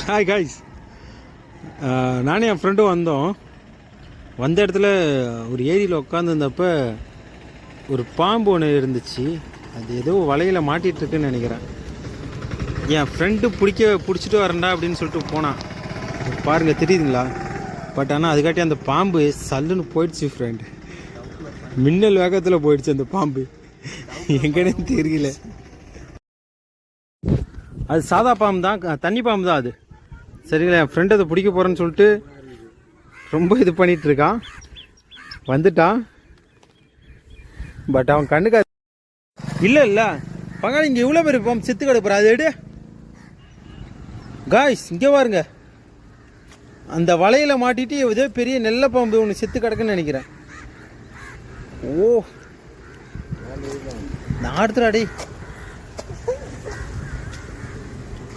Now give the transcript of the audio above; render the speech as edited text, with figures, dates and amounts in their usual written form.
Hi guys, நானும் என் ஃப்ரெண்டும் வந்த இடத்துல ஒரு ஏரியில் உட்காந்துருந்தப்ப ஒரு பாம்பு ஒன்று இருந்துச்சு. அது ஏதோ வலையில் மாட்டிகிட்ருக்குன்னு நினைக்கிறேன். என் ஃப்ரெண்டு பிடிச்சிட்டு வரேன்டா அப்படின்னு சொல்லிட்டு போனான். பாருங்கள், தெரியுதுங்களா? பட் ஆனால் அதுக்காட்டி அந்த பாம்பு சல்லுன்னு போயிடுச்சு ஃப்ரெண்டு. மின்னல் வேகத்தில் போயிடுச்சு அந்த பாம்பு. எங்கன்னு தெரியல. அது சாதா பாம்பு தான், தண்ணி பாம்பு தான் அது. சரிங்களா? என் ஃப்ரெண்டு அதை பிடிக்க போகிறேன்னு சொல்லிட்டு ரொம்ப இது பண்ணிகிட்ருக்கான். வந்துட்டான். பட் அவன் கண்ணுக்கு இல்லை பங்காளி, இங்கே இவ்வளோ பேர் பாம்பு செத்து கிடப்புற. அது எடு காய்ஸ், இங்கே பாருங்க. அந்த வலையில் மாட்டிட்டு ஏதோ பெரிய நெல்லை பாம்பு ஒன்று செத்து கிடக்குன்னு நினைக்கிறேன். ஓ, நான் அடுத்துடாடி